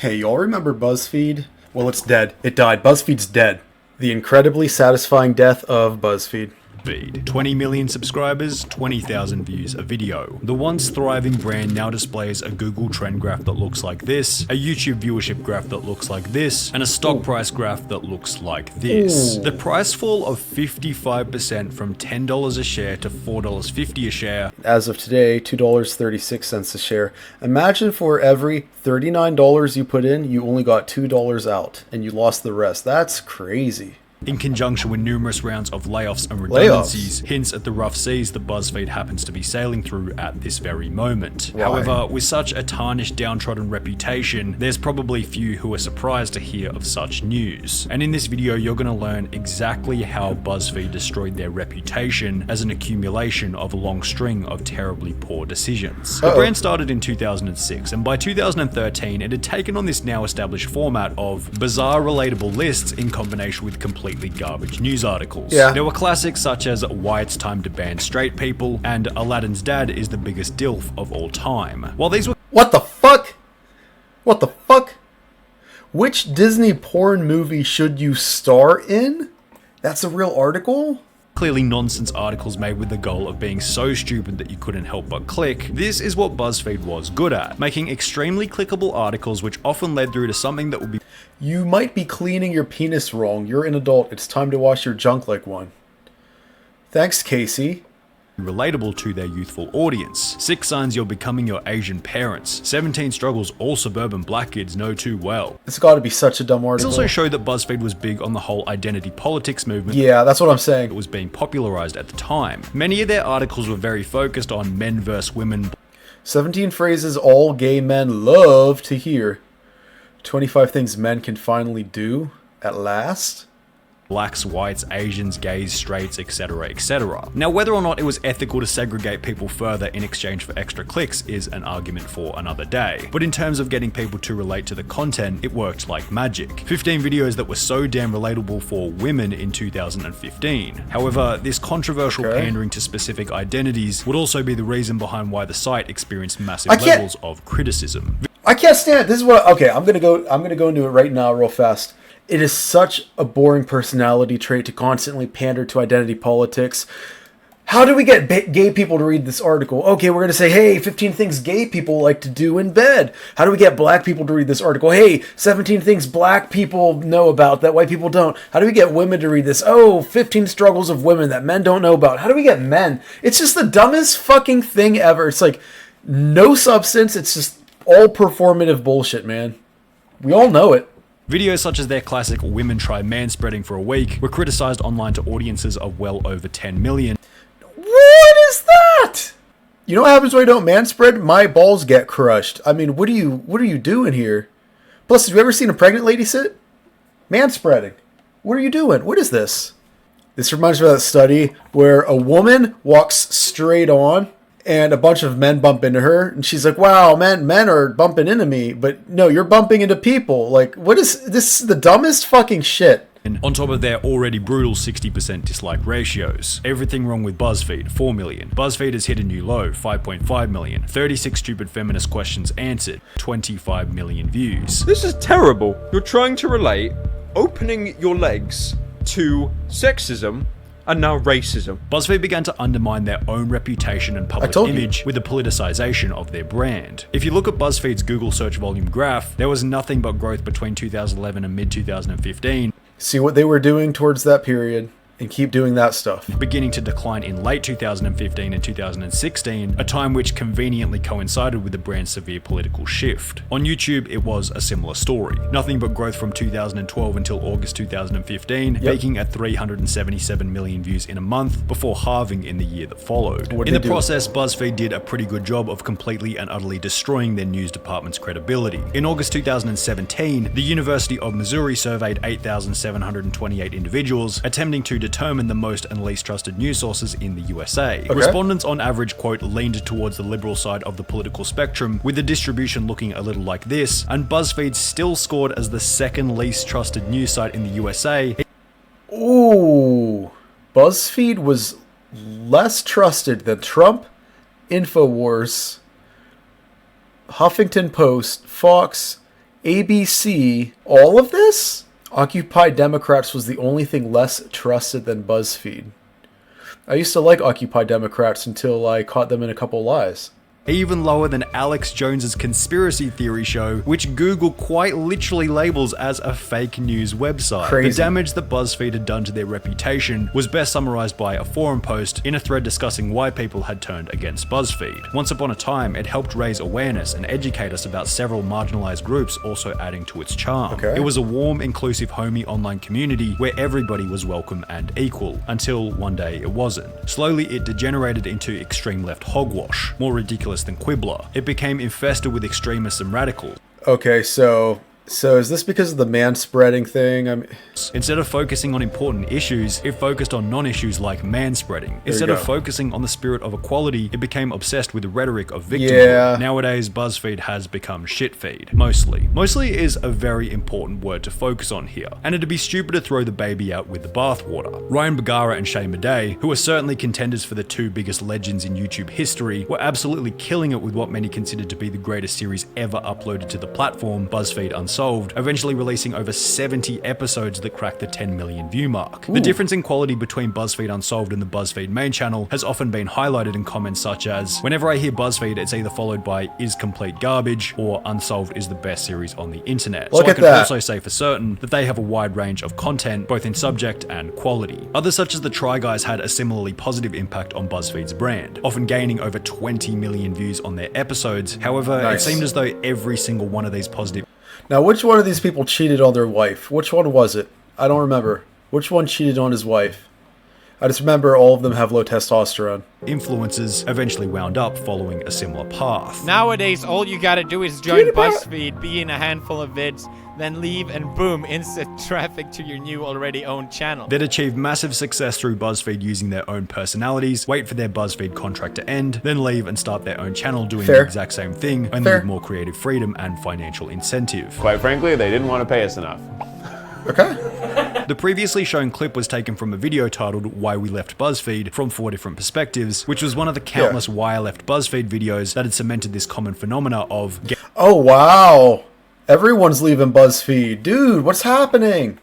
Hey, y'all remember BuzzFeed? Well, it's dead. It died. BuzzFeed's dead. The incredibly satisfying death of BuzzFeed. Feed. 20 million subscribers, 20,000 views a video. The once thriving brand now displays a Google trend graph that looks like this, a YouTube viewership graph that looks like this, and a stock price graph that looks like this. The price fall of 55% from $10 a share to $4.50 a share. As of today, $2.36 a share. Imagine for every $39 you put in, you only got $2 out, and you lost the rest. That's crazy. In conjunction with numerous rounds of layoffs and redundancies, hints at the rough seas that BuzzFeed happens to be sailing through at this very moment. Why? However, with such a tarnished, downtrodden reputation, there's probably few who are surprised to hear of such news. And in this video, you're going to learn exactly how BuzzFeed destroyed their reputation as an accumulation of a long string of terribly poor decisions. The brand started in 2006, and by 2013, it had taken on this now established format of bizarre relatable lists in combination with completely garbage news articles. There were classics such as Why It's Time to Ban Straight People and Aladdin's Dad is the Biggest DILF of all time. While these were What the fuck? What the fuck? Which Disney porn movie should you star in? That's a real article? clearly nonsense articles made with the goal of being so stupid that you couldn't help but click, this is what BuzzFeed was good at, making extremely clickable articles which often led through to something that would be You might be cleaning your penis wrong. You're an adult. It's time to wash your junk like one. Thanks, Casey. relatable to their youthful audience. 6 signs you're becoming your Asian parents. 17 struggles all suburban black kids know too well. It's got to be such a dumb This article. also showed that BuzzFeed was big on the whole identity politics movement. Yeah, that's what I'm saying. That was being popularized at the time. Many of their articles were very focused on men versus women, 17 phrases all gay men love to hear. 25 things men can finally do at last. blacks, whites, Asians, gays, straights, etc, etc. Now, whether or not it was ethical to segregate people further in exchange for extra clicks is an argument for another day. But in terms of getting people to relate to the content, it worked like magic. 15 videos that were so damn relatable for women in 2015. However, this controversial pandering to specific identities would also be the reason behind why the site experienced massive levels of criticism. I can't stand it. This is what okay, I'm gonna go into it right now real fast. It is such a boring personality trait to constantly pander to identity politics. How do we get gay people to read this article? Okay, we're going to say, hey, 15 things gay people like to do in bed. How do we get black people to read this article? Hey, 17 things black people know about that white people don't. How do we get women to read this? Oh, 15 struggles of women that men don't know about. How do we get men? It's just the dumbest fucking thing ever. It's like no substance. It's just all performative bullshit, man. We all know it. Videos such as their classic Women Try Manspreading for a Week were criticized online to audiences of well over 10 million. What is that? You know what happens when I don't manspread? My balls get crushed. I mean, what are you doing here? Plus, have you ever seen a pregnant lady sit? Manspreading. What are you doing? What is this? This reminds me of that study where a woman walks straight on and a bunch of men bump into her, and she's like, wow, men are bumping into me, but no, you're bumping into people. Like, what is this? Is the dumbest fucking shit. And on top of their already brutal 60% dislike ratios. Everything wrong with BuzzFeed, 4 million. BuzzFeed has hit a new low, 5.5 million. 36 stupid feminist questions answered, 25 million views. This is terrible. You're trying to relate opening your legs to sexism and now racism. BuzzFeed began to undermine their own reputation and public image with the politicization of their brand. If you look at BuzzFeed's Google search volume graph, there was nothing but growth between 2011 and mid-2015. See what they were doing towards that period and keep doing that stuff. Beginning to decline in late 2015 and 2016, a time which conveniently coincided with the brand's severe political shift. On YouTube, it was a similar story. Nothing but growth from 2012 until August 2015, peaking at 377 million views in a month before halving in the year that followed. In the process, BuzzFeed did a pretty good job of completely and utterly destroying their news department's credibility. In August 2017, the University of Missouri surveyed 8,728 individuals, attempting to determine the most and least trusted news sources in the USA. Respondents on average, quote, leaned towards the liberal side of the political spectrum, with the distribution looking a little like this, and BuzzFeed still scored as the second least trusted news site in the USA. Ooh, BuzzFeed was less trusted than Trump, InfoWars, Huffington Post, Fox, ABC, all of this? Occupy Democrats was the only thing less trusted than BuzzFeed. I used to like Occupy Democrats until I caught them in a couple lies. Even lower than Alex Jones's conspiracy theory show, which Google quite literally labels as a fake news website. Crazy. The damage that BuzzFeed had done to their reputation was best summarized by a forum post in a thread discussing why people had turned against BuzzFeed. Once upon a time, it helped raise awareness and educate us about several marginalized groups, also adding to its charm. Okay. It was a warm, inclusive, homey online community where everybody was welcome and equal, until one day it wasn't. Slowly, it degenerated into extreme left hogwash, more ridiculous than Quibbler. It became infested with extremists and radicals. Okay, so is this because of the man-spreading thing? Instead of focusing on important issues, it focused on non-issues like man-spreading. Instead of focusing on the spirit of equality, it became obsessed with the rhetoric of victimhood. Yeah. Nowadays, BuzzFeed has become shitfeed. Mostly. Mostly is a very important word to focus on here, and it'd be stupid to throw the baby out with the bathwater. Ryan Bergara and Shane Madej, who are certainly contenders for the two biggest legends in YouTube history, were absolutely killing it with what many considered to be the greatest series ever uploaded to the platform, BuzzFeed Unsolved, eventually releasing over 70 episodes that cracked the 10 million view mark. Ooh. The difference in quality between BuzzFeed Unsolved and the BuzzFeed main channel has often been highlighted in comments such as, whenever I hear BuzzFeed, it's either followed by is complete garbage or Unsolved is the best series on the internet. Look so I at can that. also say for certain that they have a wide range of content, both in subject and quality. Others such as the Try Guys had a similarly positive impact on BuzzFeed's brand, often gaining over 20 million views on their episodes. However, Nice. it seemed as though every single one of these positive Now, which one of these people cheated on their wife? Which one was it? I don't remember. Which one cheated on his wife? I just remember all of them have low testosterone. influencers eventually wound up following a similar path. Nowadays, all you gotta do is join BuzzFeed, be in a handful of vids, then leave, and boom, instant traffic to your new already owned channel. They'd achieved massive success through BuzzFeed using their own personalities, wait for their BuzzFeed contract to end, then leave and start their own channel doing Fair. the exact same thing, only Fair. with more creative freedom and financial incentive. Quite frankly, they didn't want to pay us enough. Okay. The previously shown clip was taken from a video titled Why We Left BuzzFeed from 4 different perspectives, which was one of the countless Why I Left BuzzFeed videos that had cemented this common phenomena of Oh, wow. Everyone's leaving BuzzFeed. Dude, what's happening?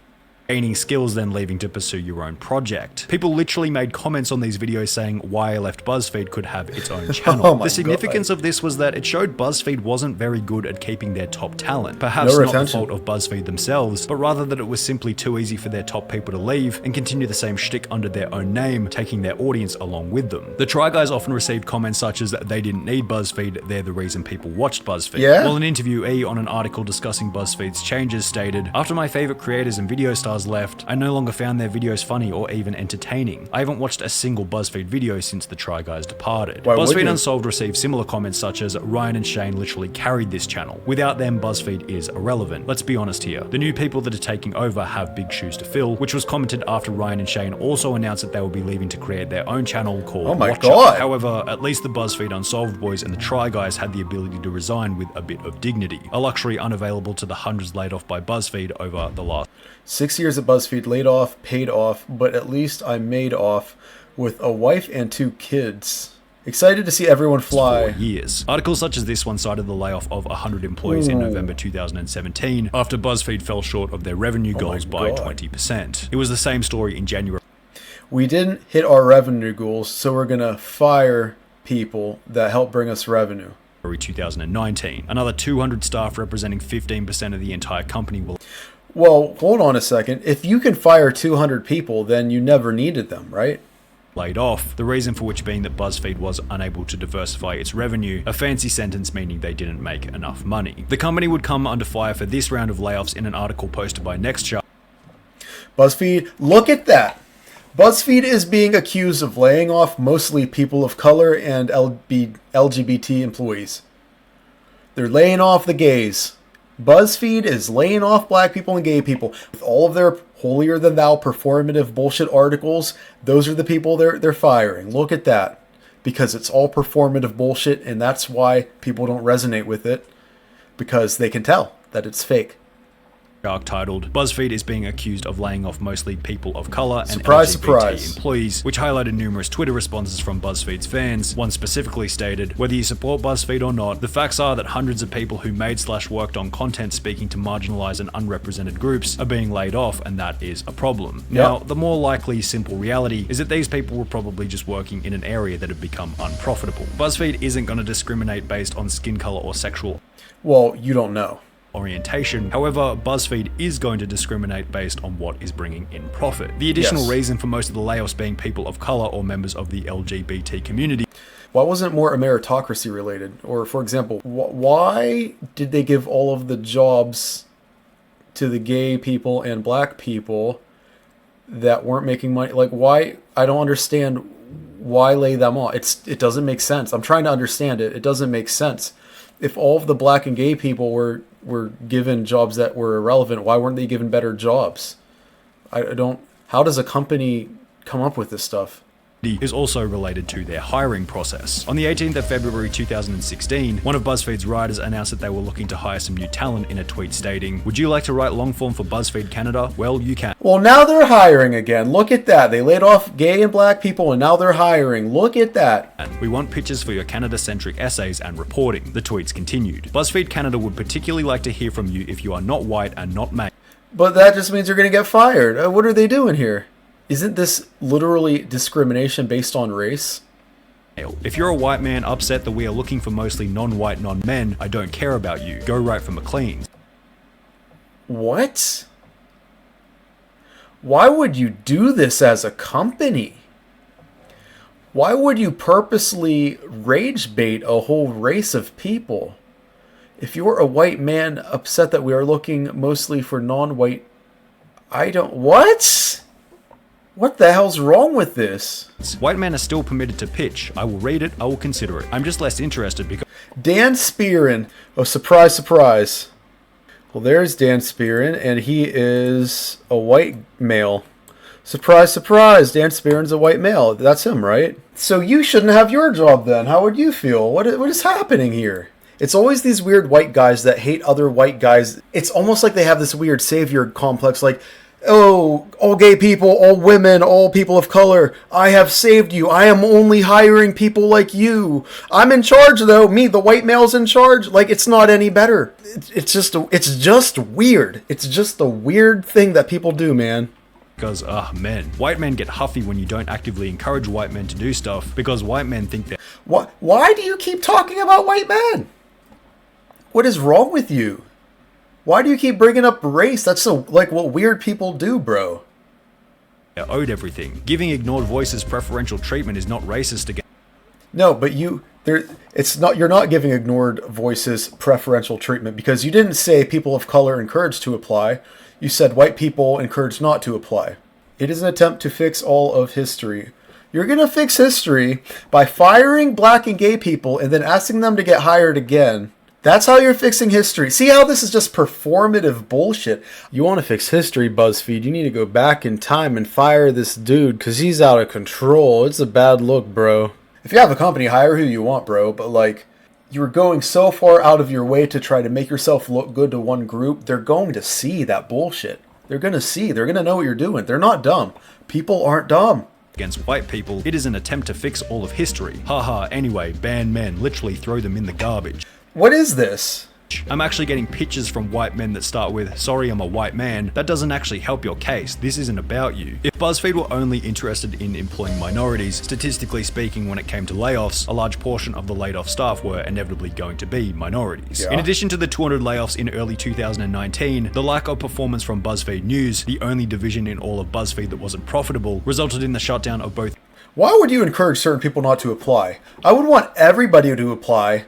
gaining skills, then leaving to pursue your own project. People literally made comments on these videos saying Why I Left BuzzFeed could have its own channel. Oh my The significance God. of this was that it showed BuzzFeed wasn't very good at keeping their top talent. Perhaps No not the retention. fault of BuzzFeed themselves, but rather that it was simply too easy for their top people to leave and continue the same shtick under their own name, taking their audience along with them. The Try Guys often received comments such as they didn't need BuzzFeed, they're the reason people watched BuzzFeed. Yeah? While an interviewee on an article discussing BuzzFeed's changes stated, after my favorite creators and video stars left, I no longer found their videos funny or even entertaining. I haven't watched a single BuzzFeed video since the Try Guys departed. Why would BuzzFeed you? Unsolved received similar comments such as Ryan and Shane literally carried this channel. Without them, BuzzFeed is irrelevant. Let's be honest here. The new people that are taking over have big shoes to fill, which was commented after Ryan and Shane also announced that they will be leaving to create their own channel called Oh my Watcher. God. However, at least the BuzzFeed Unsolved boys and the Try Guys had the ability to resign with a bit of dignity, a luxury unavailable to the hundreds laid off by BuzzFeed over the last 6 years at BuzzFeed, laid off, paid off, but at least I made off with a wife and 2 kids. Excited to see everyone 4 fly. years. Articles such as this one cited the layoff of 100 employees in November 2017 after BuzzFeed fell short of their revenue goals by God. 20%. It was the same story in January We didn't hit our revenue goals, so we're gonna fire people that help bring us revenue. 2019. Another 200 staff representing 15% of the entire company were Well, hold on a second. If you can fire 200 people, then you never needed them, right? laid off, the reason for which being that BuzzFeed was unable to diversify its revenue, a fancy sentence meaning they didn't make enough money. The company would come under fire for this round of layoffs in an article posted by NextChart. BuzzFeed, look at that. BuzzFeed is being accused of laying off mostly people of color and LGBT employees. They're laying off the gays. BuzzFeed is laying off black people and gay people. With all of their holier-than-thou performative bullshit articles, those are the people they're firing. Look at that. Because it's all performative bullshit, and that's why people don't resonate with it. Because they can tell that it's fake. titled BuzzFeed is being accused of laying off mostly people of color and Surprise, LGBT surprise. employees, which highlighted numerous Twitter responses from BuzzFeed's fans. One specifically stated, whether you support BuzzFeed or not, the facts are that hundreds of people who made/worked on content speaking to marginalized and unrepresented groups are being laid off, and that is a problem. Now, the more likely, simple reality is that these people were probably just working in an area that had become unprofitable. BuzzFeed isn't going to discriminate based on skin color or sexual Well, you don't know. orientation. However, BuzzFeed is going to discriminate based on what is bringing in profit. The additional Yes. reason for most of the layoffs being people of color or members of the LGBT community Why wasn't more a meritocracy related? Or, for example, why did they give all of the jobs to the gay people and black people that weren't making money? Like, why? I don't understand why lay them off. It doesn't make sense. I'm trying to understand it. It doesn't make sense. If all of the black and gay people were given jobs that were irrelevant, why weren't they given better jobs? I don't. How does a company come up with this stuff? is also related to their hiring process. On the 18th of February 2016, one of BuzzFeed's writers announced that they were looking to hire some new talent in a tweet stating, "Would you like to write long form for BuzzFeed Canada? Well, you can." Well, now they're hiring again. Look at that. They laid off gay and black people and now they're hiring. Look at that. And we want pitches for your Canada-centric essays and reporting. The tweets continued. BuzzFeed Canada would particularly like to hear from you if you are not white and not male. But that just means you're going to get fired. What are they doing here? Isn't this literally discrimination based on race? If you're a white man upset that we are looking for mostly non-white non-men, I don't care about you. Go write for McLean's. What? Why would you do this as a company? Why would you purposely rage bait a whole race of people? If you're a white man upset that we are looking mostly for non-white... What? What the hell's wrong with this? White men are still permitted to pitch. I will read it, I will consider it. I'm just less interested because... Dan Spearin. Oh, surprise, surprise. Well, there's Dan Spearin, and he is a white male. Surprise, surprise, Dan Spearin's a white male. That's him, right? So you shouldn't have your job then. How would you feel? What is happening here? It's always these weird white guys that hate other white guys. It's almost like they have this weird savior complex, like, oh, all gay people, all women, all people of color, I have saved you. I am only hiring people like you. I'm in charge, though. Me, the white male's in charge. Like, it's not any better. It's just weird. It's just a weird thing that people do, man. Because, men. White men get huffy when you don't actively encourage white men to do stuff, because white men think they're... Why do you keep talking about white men? What is wrong with you? Why do you keep bringing up race? That's like what weird people do, bro. They're owed everything. Giving ignored voices preferential treatment is not racist again. No, but you're not giving ignored voices preferential treatment because you didn't say people of color encouraged to apply. You said white people encouraged not to apply. It is an attempt to fix all of history. You're going to fix history by firing black and gay people and then asking them to get hired again. That's how you're fixing history. See how this is just performative bullshit? You want to fix history, BuzzFeed, you need to go back in time and fire this dude because he's out of control. It's a bad look, bro. If you have a company, hire who you want, bro. But like, you're going so far out of your way to try to make yourself look good to one group. They're going to see that bullshit. They're going to see. They're going to know what you're doing. They're not dumb. People aren't dumb. Against white people, it is an attempt to fix all of history. Haha, anyway, ban men, literally throw them in the garbage. What is this? I'm actually getting pictures from white men that start with, "Sorry, I'm a white man." That doesn't actually help your case. This isn't about you. If BuzzFeed were only interested in employing minorities, statistically speaking, when it came to layoffs, a large portion of the laid off staff were inevitably going to be minorities. Yeah. In addition to the 200 layoffs in early 2019, the lack of performance from BuzzFeed News, the only division in all of BuzzFeed that wasn't profitable, resulted in the shutdown of both. Why would you encourage certain people not to apply? I would want everybody to apply,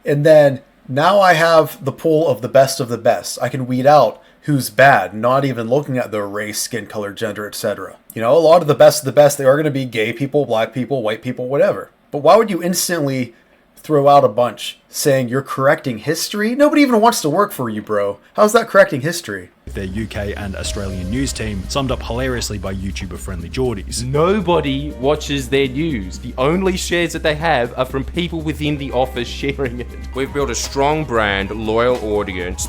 and then now I have the pool of the best. I can weed out who's bad, not even looking at their race, skin color, gender, etc. You know, a lot of the best, they are going to be gay people, black people, white people, whatever. But why would you instantly throw out a bunch saying you're correcting history? Nobody even wants to work for you, bro. How's that correcting history? Their UK and Australian news team, summed up hilariously by YouTuber-friendly Geordies. Nobody watches their news. The only shares that they have are from people within the office sharing it. We've built a strong brand, loyal audience.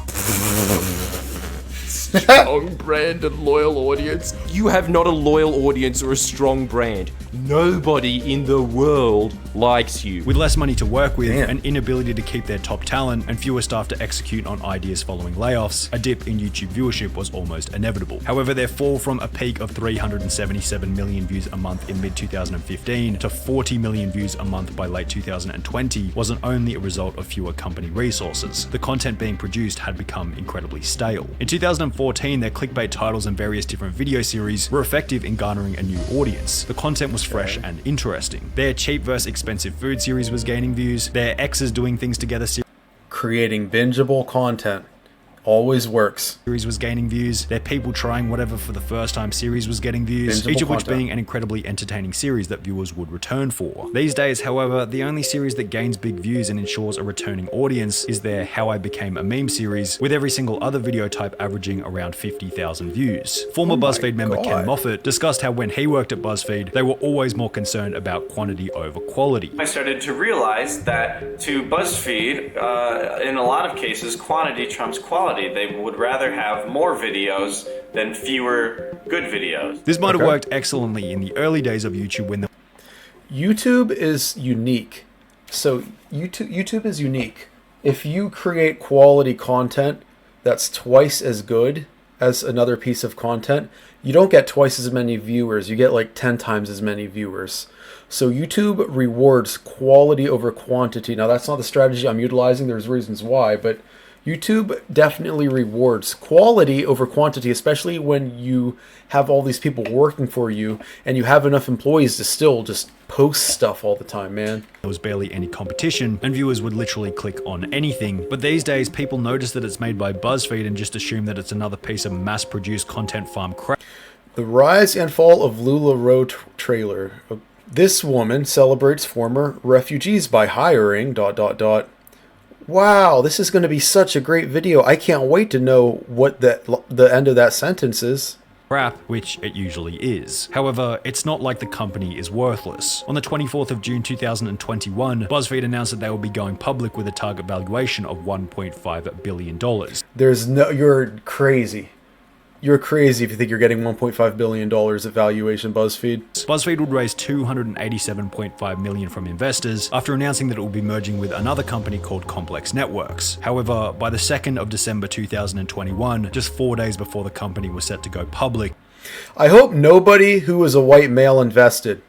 strong brand and loyal audience. You have not a loyal audience or a strong brand. Nobody in the world likes you. With less money to work with, Damn. an inability to keep their top talent, and fewer staff to execute on ideas following layoffs, a dip in YouTube viewership was almost inevitable. However, their fall from a peak of 377 million views a month in mid-2015 to 40 million views a month by late 2020 wasn't only a result of fewer company resources. The content being produced had become incredibly stale. In 2014, their clickbait titles and various different video series were effective in garnering a new audience. The content was fresh and interesting. Their cheap vs expensive food series was gaining views. Their exes doing things together Creating bingeable content always works. series was gaining views. Their people trying whatever for the first time series was getting views, Bingeable each of which content. being an incredibly entertaining series that viewers would return for. These days, however, the only series that gains big views and ensures a returning audience is their How I Became a Meme series, with every single other video type averaging around 50,000 views. Former BuzzFeed member God. Ken Moffat discussed how when he worked at BuzzFeed, they were always more concerned about quantity over quality. I started to realize that to BuzzFeed, in a lot of cases, quantity trumps quality. They would rather have more videos than fewer good videos. This might have Okay. worked excellently in the early days of YouTube when the YouTube is unique. So YouTube is unique. If you create quality content that's twice as good as another piece of content, you don't get twice as many viewers. You get like 10 times as many viewers. So YouTube rewards quality over quantity. Now that's not the strategy I'm utilizing. There's reasons why, but YouTube definitely rewards quality over quantity, especially when you have all these people working for you and you have enough employees to still just post stuff all the time, man. there was barely any competition, and viewers would literally click on anything. But these days, people notice that it's made by BuzzFeed and just assume that it's another piece of mass-produced content farm crap. The rise and fall of LuLaRoe trailer. This woman celebrates former refugees by hiring ... Wow, this is going to be such a great video. I can't wait to know what the end of that sentence is. Crap, which it usually is. However, it's not like the company is worthless. On the 24th of June 2021, BuzzFeed announced that they will be going public with a target valuation of $1.5 billion. You're crazy. You're crazy if you think you're getting $1.5 billion of valuation, BuzzFeed. BuzzFeed would raise $287.5 million from investors after announcing that it will be merging with another company called Complex Networks. However, by the 2nd of December 2021, just 4 days before the company was set to go public, I hope nobody who is a white male invested,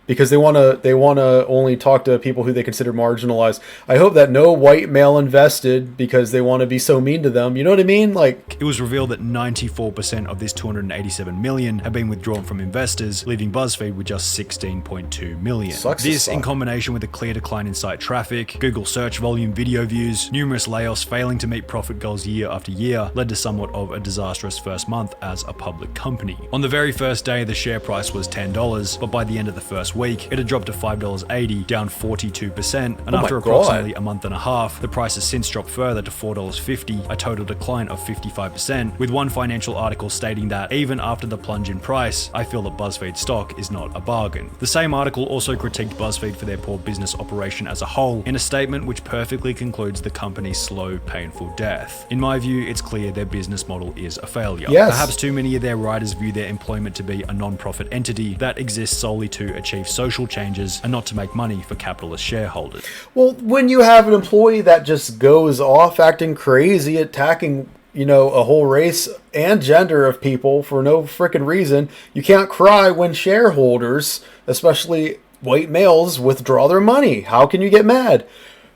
because they want to only talk to people who they consider marginalized. I hope that no white male invested because they want to be so mean to them. You know what I mean? Like, it was revealed that 94% of this $287 million had been withdrawn from investors, leaving BuzzFeed with just $16.2 million. Sucks to This, suck. in combination with a clear decline in site traffic, Google search volume, video views, numerous layoffs failing to meet profit goals year after year, led to somewhat of a disastrous first month as a public company. On the very first day, the share price was $10, but by the end of the first week, it had dropped to $5.80, down 42%, and after my God. approximately a month and a half, the price has since dropped further to $4.50, a total decline of 55%, with one financial article stating that even after the plunge in price, I feel that BuzzFeed stock is not a bargain. The same article also critiqued BuzzFeed for their poor business operation as a whole, in a statement which perfectly concludes the company's slow, painful death. In my view, it's clear their business model is a failure. Yes. Perhaps too many of their writers view their employment to be a non-profit entity that exists solely to achieve social changes and not to make money for capitalist shareholders. well, when you have an employee that just goes off acting crazy, attacking, a whole race and gender of people for no frickin' reason, you can't cry when shareholders, especially white males, withdraw their money. How can you get mad?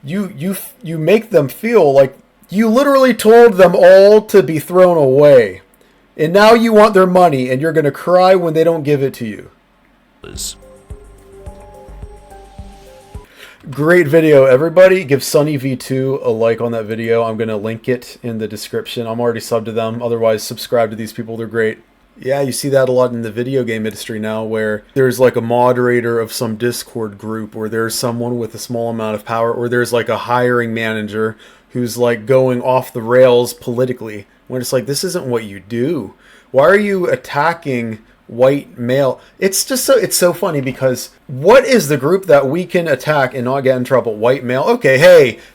You make them feel like you literally told them all to be thrown away. And now you want their money and you're going to cry when they don't give it to you. Great video, everybody. Give SunnyV2 a like on that video. I'm going to link it in the description. I'm already subbed to them. Otherwise, subscribe to these people. They're great. Yeah, you see that a lot in the video game industry now, where there's like a moderator of some Discord group, or there's someone with a small amount of power, or there's like a hiring manager who's like going off the rails politically. When it's like, this isn't what you do. Why are you attacking white male. It's just so funny because what is the group that we can attack and not get in trouble? White male. Okay,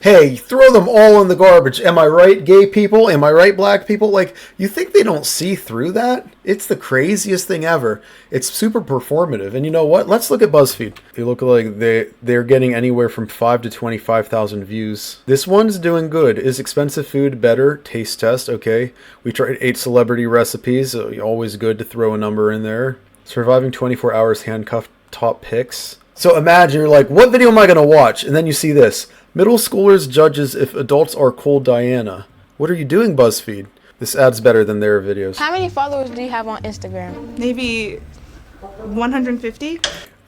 hey, throw them all in the garbage. Am I right, gay people? Am I right, black people? Like, you think they don't see through that? It's the craziest thing ever. It's super performative. And you know what? Let's look at BuzzFeed. They look like they're getting anywhere from 5 to 25,000 views. This one's doing good. Is expensive food better? Taste test. Okay. We tried 8 celebrity recipes. Always good to throw a number in there. Surviving 24 hours handcuffed top picks. So imagine you're like, what video am I going to watch? And then you see this. Middle schoolers judges if adults are cool Diana. What are you doing, BuzzFeed? This ad's better than their videos. How many followers do you have on Instagram? Maybe 150?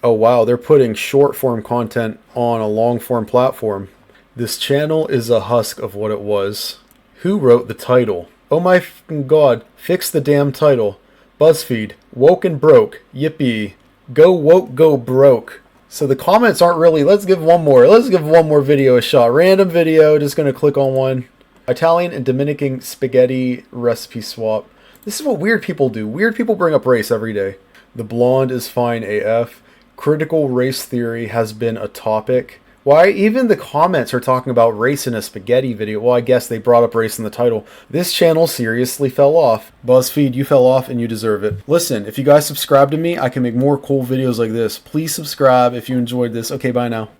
Oh wow, they're putting short form content on a long form platform. This channel is a husk of what it was. Who wrote the title? Oh my fucking god, fix the damn title. BuzzFeed, woke and broke, yippee. Go woke, go broke. So the comments aren't really, let's give one more video a shot. Random video, just gonna click on one. Italian and Dominican spaghetti recipe swap. This is what weird people do. Weird people bring up race every day. The blonde is fine AF. Critical race theory has been a topic. Why even the comments are talking about race in a spaghetti video. Well, I guess they brought up race in the title. This channel seriously fell off. BuzzFeed, you fell off and you deserve it. Listen, if you guys subscribe to me, I can make more cool videos like this. Please subscribe if you enjoyed this. Okay, bye now.